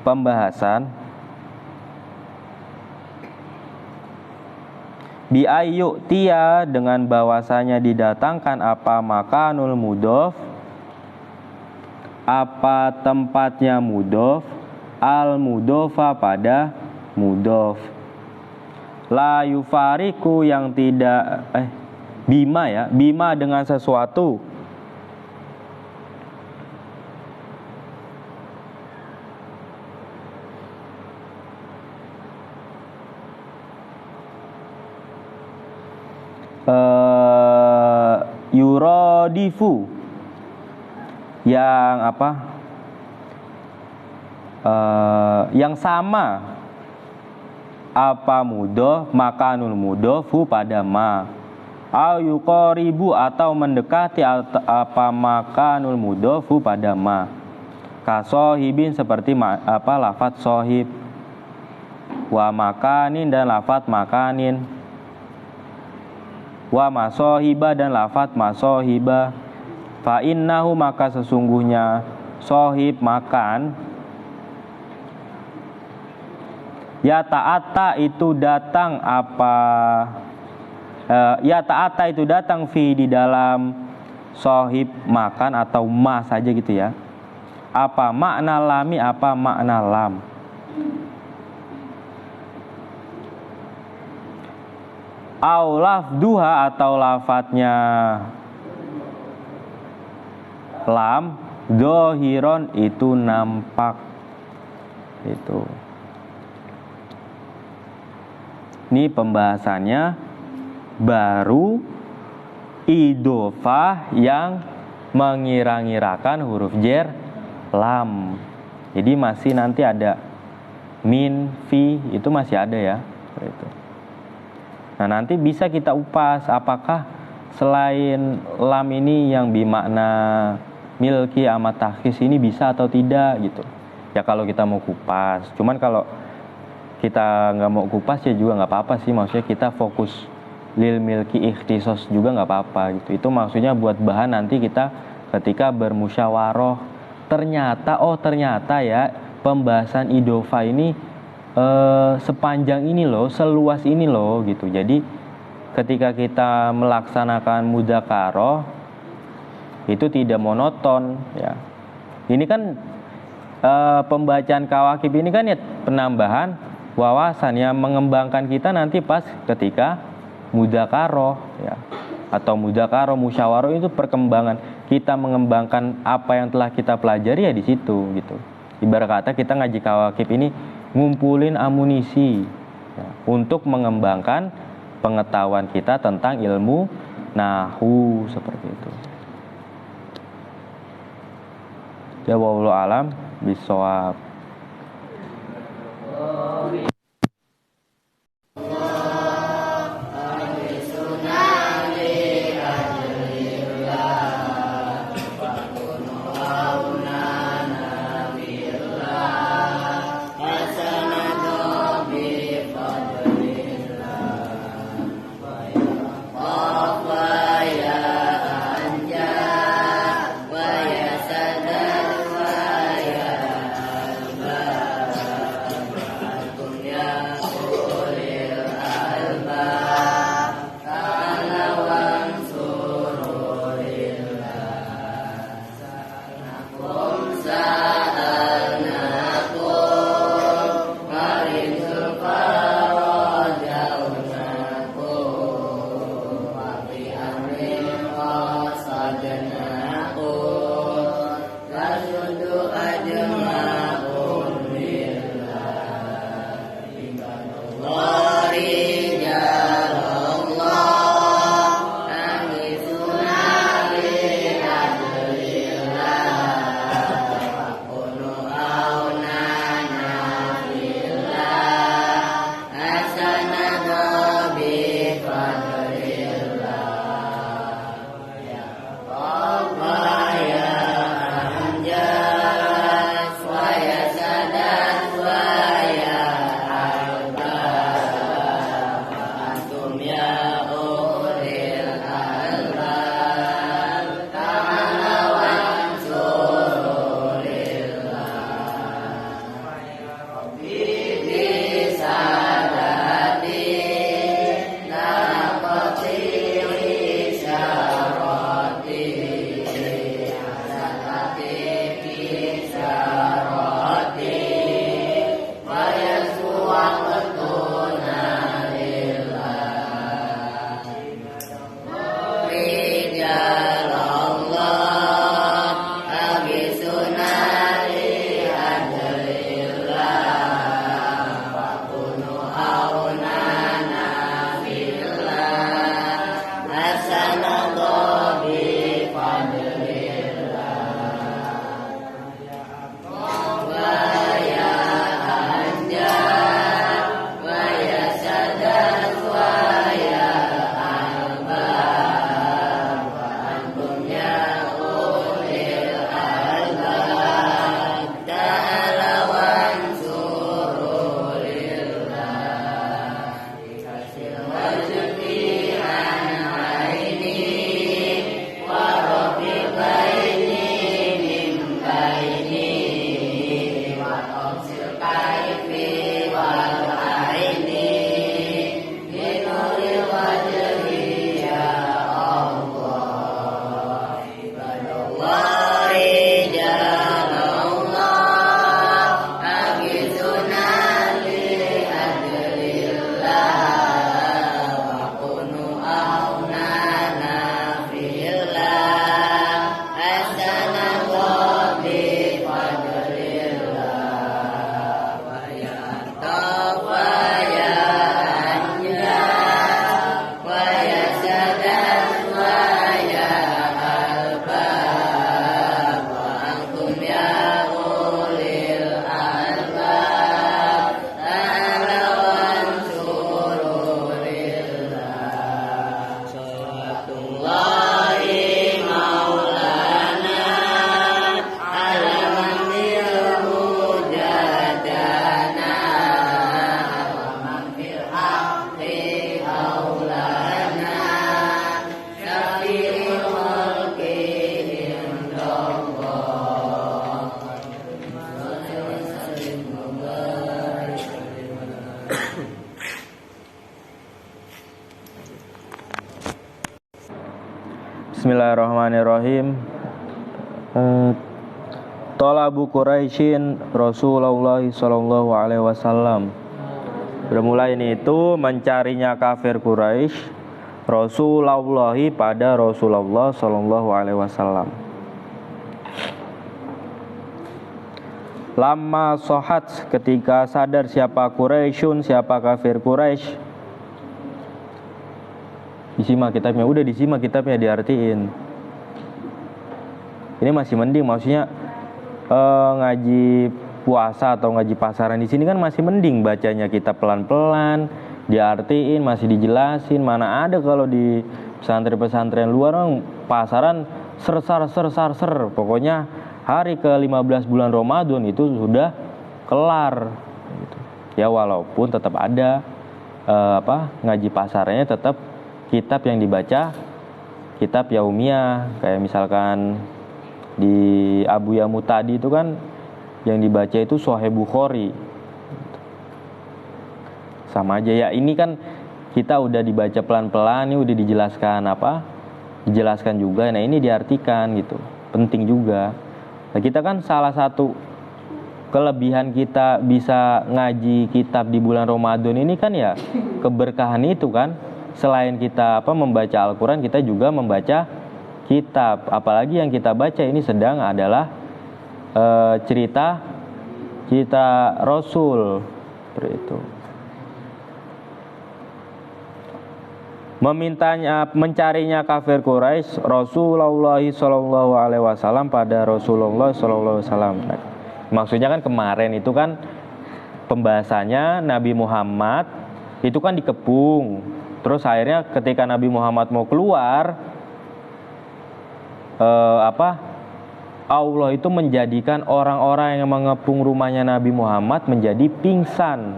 pembahasan bi ayu tia, dengan bahwasanya didatangkan apa makanul mudhof, apa tempatnya mudhof, al mudhofa pada mudhof, la yufariku yang tidak bima ya, bima dengan sesuatu, yuradifu yang apa, yang sama apa mudhof makanul mudhofu pada ma, au yuqaribu atau mendekati apa makanul mudhofu pada ma, kasohibin seperti apa lafadz sohib, wa makanin dan lafadz makanin, wa masohiba dan lafadz masohiba, fa innahu maka sesungguhnya sohib makan, ya ta'ata itu datang apa, ya ta'ata itu datang fi di dalam sohib makan atau ma saja gitu ya, apa makna lami, apa makna lam. Au lafduha atau lafadznya lam, dohiron itu nampak. Itu ini pembahasannya baru idhofah yang mengira-ngirakan huruf jer lam. Jadi masih nanti ada min, fi, itu masih ada ya. Itu. Nah nanti bisa kita upas apakah selain lam ini yang bermakna milki amat takhis ini bisa atau tidak gitu. Ya kalau kita mau kupas. Cuman kalau kita nggak mau kupas ya juga nggak apa-apa sih, maksudnya kita fokus lil milki ikhtisos juga nggak apa-apa gitu. Itu maksudnya buat bahan nanti kita ketika bermusyawarah, ternyata ya pembahasan idhofah ini sepanjang ini loh, seluas ini loh gitu. Jadi ketika kita melaksanakan mudzakarah itu tidak monoton ya. Ini kan pembacaan kawakib ini kan ya penambahan wawasan yang mengembangkan kita nanti pas ketika mudzakarah ya, atau mudzakarah musyawarah, itu perkembangan kita mengembangkan apa yang telah kita pelajari ya di situ gitu. Ibarat kata kita ngaji kawakib ini ngumpulin amunisi ya, untuk mengembangkan pengetahuan kita tentang ilmu nahwu seperti itu. Ya wallahu alam bisawab. Bismillahirrahmanirrahim. Talabu Quraisyin Rasulullah sallallahu alaihi wasallam. Bermula ini itu mencarinya kafir Quraisy Rasulullah pada Rasulullah sallallahu alaihi wasallam. Lama sohat, ketika sadar siapa Quraisyun, siapa kafir Quraisy. Disimak kitabnya, udah disimak kitabnya, diartiin. Ini masih mending, maksudnya ngaji puasa atau ngaji pasaran di sini kan masih mending, bacanya kita pelan-pelan, diartiin, masih dijelasin. Mana ada kalau di pesantren-pesantren luar pasaran ser. Pokoknya hari ke-15 bulan Ramadan itu sudah kelar gitu. Ya walaupun tetap ada ngaji pasarannya, tetap kitab yang dibaca kitab yaumiyah, kayak misalkan di Abu Yamu tadi itu kan yang dibaca itu Sahih Bukhari. Sama aja ya, ini kan kita udah dibaca pelan-pelan, ini udah dijelaskan juga. Nah ini diartikan gitu, penting juga. Nah kita kan salah satu kelebihan kita bisa ngaji kitab di bulan Ramadan ini kan ya keberkahan itu kan. Selain kita membaca Al-Quran, kita juga membaca kitab. Apalagi yang kita baca ini sedang adalah cerita Rasul. Seperti itu. Mencarinya kafir Quraisy Rasulullah sallallahu alaihi wasallam pada Rasulullah sallallahu alaihi wasallam. Maksudnya kan kemarin itu kan pembahasannya Nabi Muhammad itu kan dikepung. Terus akhirnya ketika Nabi Muhammad mau keluar, Allah itu menjadikan orang-orang yang mengepung rumahnya Nabi Muhammad menjadi pingsan.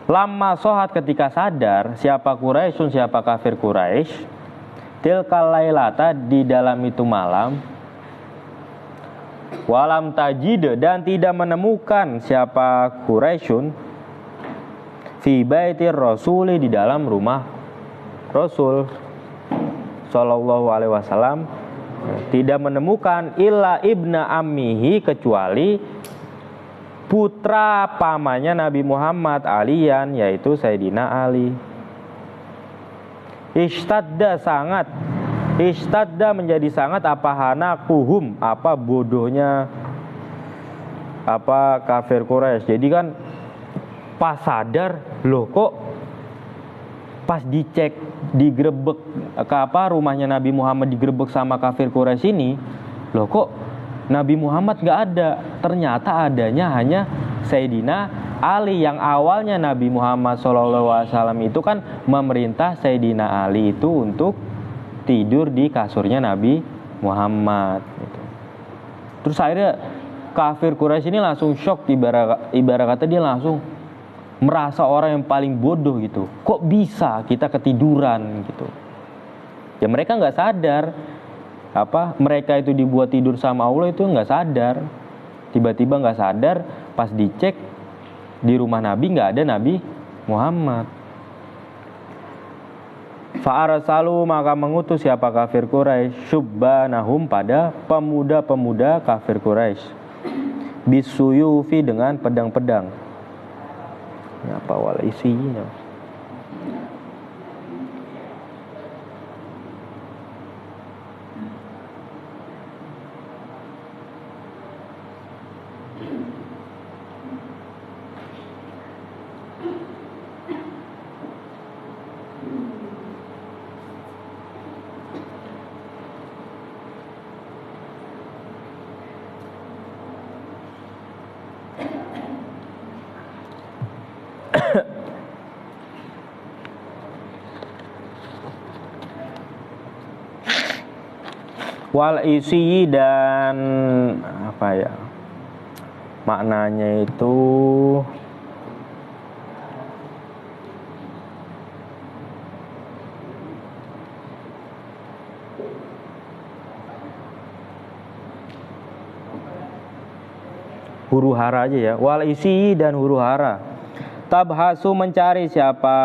Lama sohat, ketika sadar siapa Quraisyun, siapa kafir Quraisy, tilkal lailata, di dalam itu malam, walam tajid, dan tidak menemukan siapa Quraisyun, fi baitir rasuli, di dalam rumah Rasul sallallahu alaihi wasallam, tidak menemukan illa ibna ammihi, kecuali putra pamannya Nabi Muhammad, Aliyan, yaitu Sayyidina Ali. Ishtadda menjadi sangat hanakuhum, bodohnya kafir Quraisy. Jadi kan pas sadar, loh kok pas dicek, digerebek rumahnya Nabi Muhammad digerebek sama kafir Quraisy ini, loh kok Nabi Muhammad gak ada. Ternyata adanya hanya Sayyidina Ali, yang awalnya Nabi Muhammad SAW itu kan memerintah Sayyidina Ali itu untuk tidur di kasurnya Nabi Muhammad gitu. Terus akhirnya kafir Quraisy ini langsung shock, ibarat kata dia langsung merasa orang yang paling bodoh gitu. Kok bisa kita ketiduran gitu. Ya mereka gak sadar mereka itu dibuat tidur sama Allah itu nggak sadar. Tiba-tiba nggak sadar, pas dicek di rumah Nabi nggak ada Nabi Muhammad. Fa'arsalu, maka mengutus siapa kafir Quraisy, syubbanahum, pada pemuda-pemuda kafir Quraisy, bisuyufi, dengan pedang-pedang. Ini apa wala isinya? Wal isi, dan maknanya itu huru hara aja ya. Wal isi, dan huru hara. Tabhasu, mencari siapa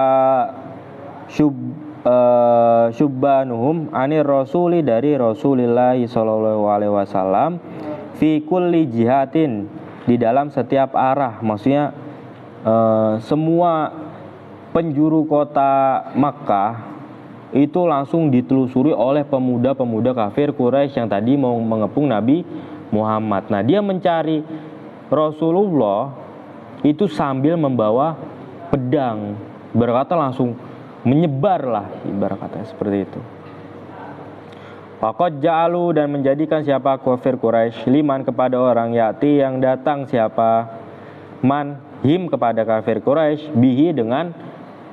syubbanuhum anir rasuli dari Rasulillah sallallahu alaihi wasallam fi kulli jihatin di dalam setiap arah, maksudnya semua penjuru kota Makkah itu langsung ditelusuri oleh pemuda-pemuda kafir Quraisy yang tadi mau mengepung Nabi Muhammad. Nah, dia mencari Rasulullah itu sambil membawa pedang, berkata langsung menyebarlah, ibarat kata seperti itu. Faqad ja'alu, dan menjadikan siapa kafir Quraisy liman kepada orang yati yang datang siapa man him kepada kafir Quraisy bihi dengan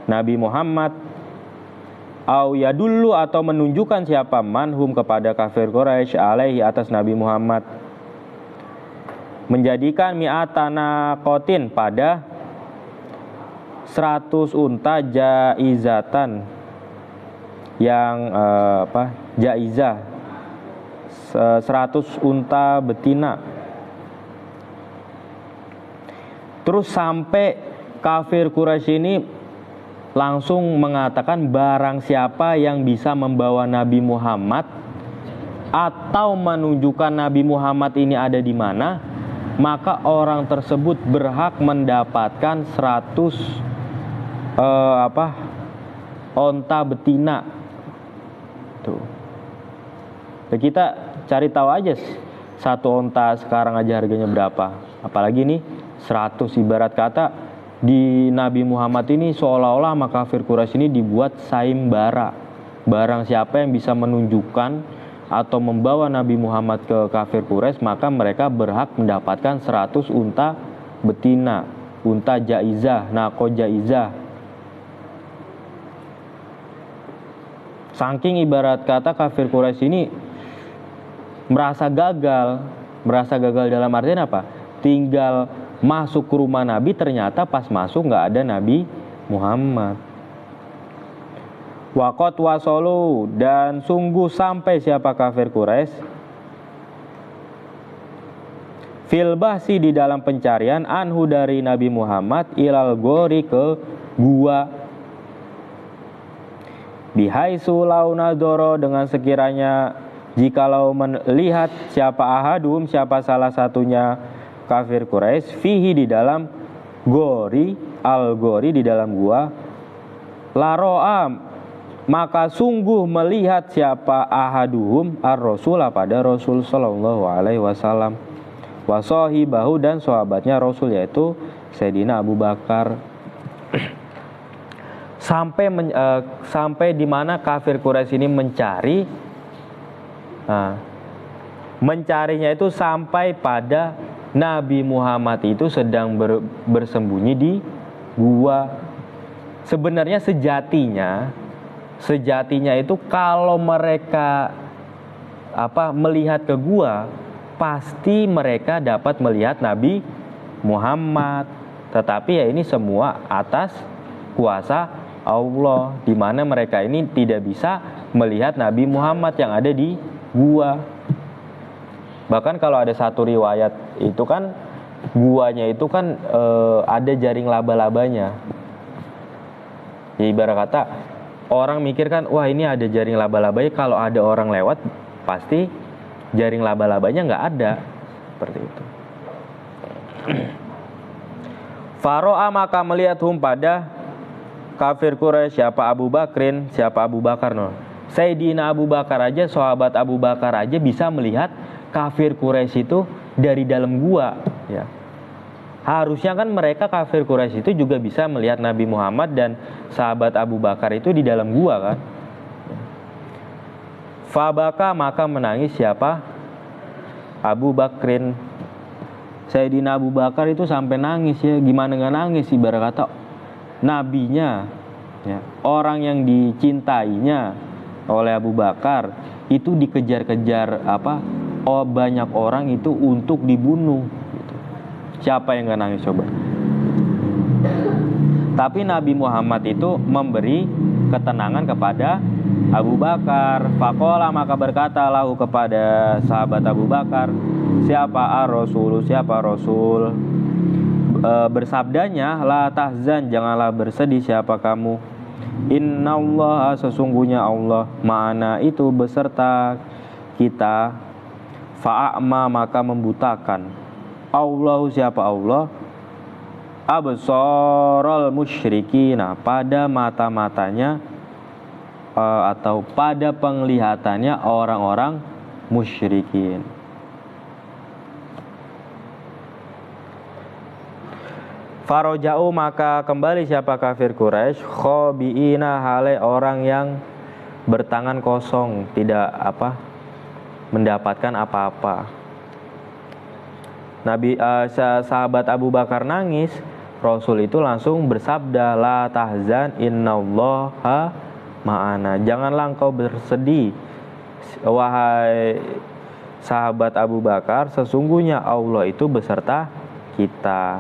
Nabi Muhammad, au yadullu atau menunjukkan siapa manhum kepada kafir Quraisy alaihi atas Nabi Muhammad, menjadikan mi'atana qatin pada 100 unta jaizatan yang jaizah 100 unta betina. Terus sampai kafir Quraisy ini langsung mengatakan barang siapa yang bisa membawa Nabi Muhammad atau menunjukkan Nabi Muhammad ini ada di mana, maka orang tersebut berhak mendapatkan 100 onta betina. Tuh. Nah, kita cari tahu aja satu onta sekarang aja harganya berapa. Apalagi nih 100, ibarat kata di Nabi Muhammad ini seolah-olah sama kafir Quraisy ini dibuat saimbara. Barang siapa yang bisa menunjukkan atau membawa Nabi Muhammad ke kafir Quraisy, maka mereka berhak mendapatkan 100 unta betina, unta jaizah, naqo jaizah. Saking ibarat kata kafir Quraisy ini merasa gagal dalam artian apa? Tinggal masuk ke rumah Nabi, ternyata pas masuk nggak ada Nabi Muhammad. Waqat wasolu, dan sungguh sampai siapa kafir Quraisy fil bahsi di dalam pencarian anhu dari Nabi Muhammad ilal gori ke gua bihaisu launadoro, dengan sekiranya jikalau melihat siapa ahadum siapa salah satunya kafir Quraisy fihi di dalam gori al gori di dalam gua laroa, maka sungguh melihat siapa ahaduhum ar-rasul pada Rasul sallallahu alaihi wasallam wa sahibahu, dan sahabatnya Rasul yaitu Sayyidina Abu Bakar. Sampai di mana kafir Quraisy ini mencari, mencarinya itu sampai pada Nabi Muhammad itu sedang bersembunyi di gua. Sebenarnya sejatinya itu kalau mereka melihat ke gua, pasti mereka dapat melihat Nabi Muhammad. Tetapi ya ini semua atas kuasa Allah, di mana mereka ini tidak bisa melihat Nabi Muhammad yang ada di gua. Bahkan kalau ada satu riwayat itu kan guanya itu kan ada jaring laba-labanya. Ya, ibarat kata orang mikir kan, wah ini ada jaring laba-labanya, kalau ada orang lewat pasti jaring laba-labanya nggak ada, seperti itu. Faro'a, maka melihat pada kafir Quraisy siapa Abu Bakrin, siapa Abu Bakar Sayyidina Abu Bakar aja, sahabat Abu Bakar aja bisa melihat kafir Quraisy itu dari dalam gua, ya. Harusnya kan mereka kafir Quraisy itu juga bisa melihat Nabi Muhammad dan sahabat Abu Bakar itu di dalam gua kan. Fabaka, maka menangis siapa? Abu Bakrin. Sayyidina Abu Bakar itu sampai nangis, ya. Gimana nggak nangis, ibarat kata nabinya, ya, orang yang dicintainya oleh Abu Bakar itu dikejar-kejar banyak orang itu untuk dibunuh gitu. Siapa yang gak nangis coba? Tapi Nabi Muhammad itu memberi ketenangan kepada Abu Bakar. Faqala, maka berkata lahu kepada sahabat Abu Bakar, siapa ar-rasul, siapa Rasul, bersabdanya, la tahzan, janganlah bersedih siapa kamu, Innallaha sesungguhnya Allah ma'ana itu beserta kita. Fa'ama maka membutakan. Allahu siapa Allah? Absarul musyrikina pada mata-matanya atau pada penglihatannya orang-orang musyrikin. Faroja'u maka kembali siapa kafir Quraisy khobiina hale orang yang bertangan kosong, tidak mendapatkan apa-apa. Sahabat Abu Bakar nangis, Rasul itu langsung bersabda, la tahzan innallaha ma'ana. Janganlah engkau bersedih wahai sahabat Abu Bakar, sesungguhnya Allah itu beserta kita.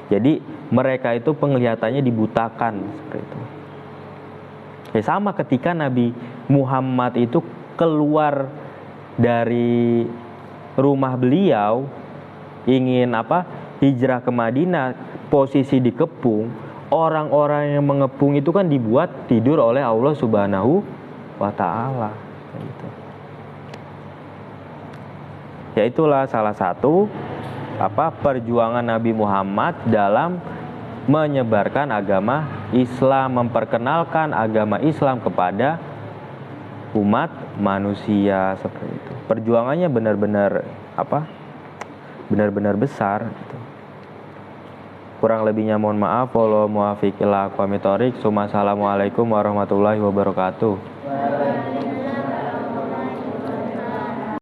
Jadi mereka itu penglihatannya dibutakan seperti itu. Ya, sama ketika Nabi Muhammad itu keluar dari rumah beliau ingin hijrah ke Madinah, posisi dikepung, orang-orang yang mengepung itu kan dibuat tidur oleh Allah Subhanahu wa taala gitu. Ya itulah salah satu perjuangan Nabi Muhammad dalam menyebarkan agama Islam, memperkenalkan agama Islam kepada umat manusia seperti itu. Perjuangannya benar-benar benar-benar besar gitu. Kurang lebihnya mohon maaf. Wassalamualaikum warahmatullahi wabarakatuh.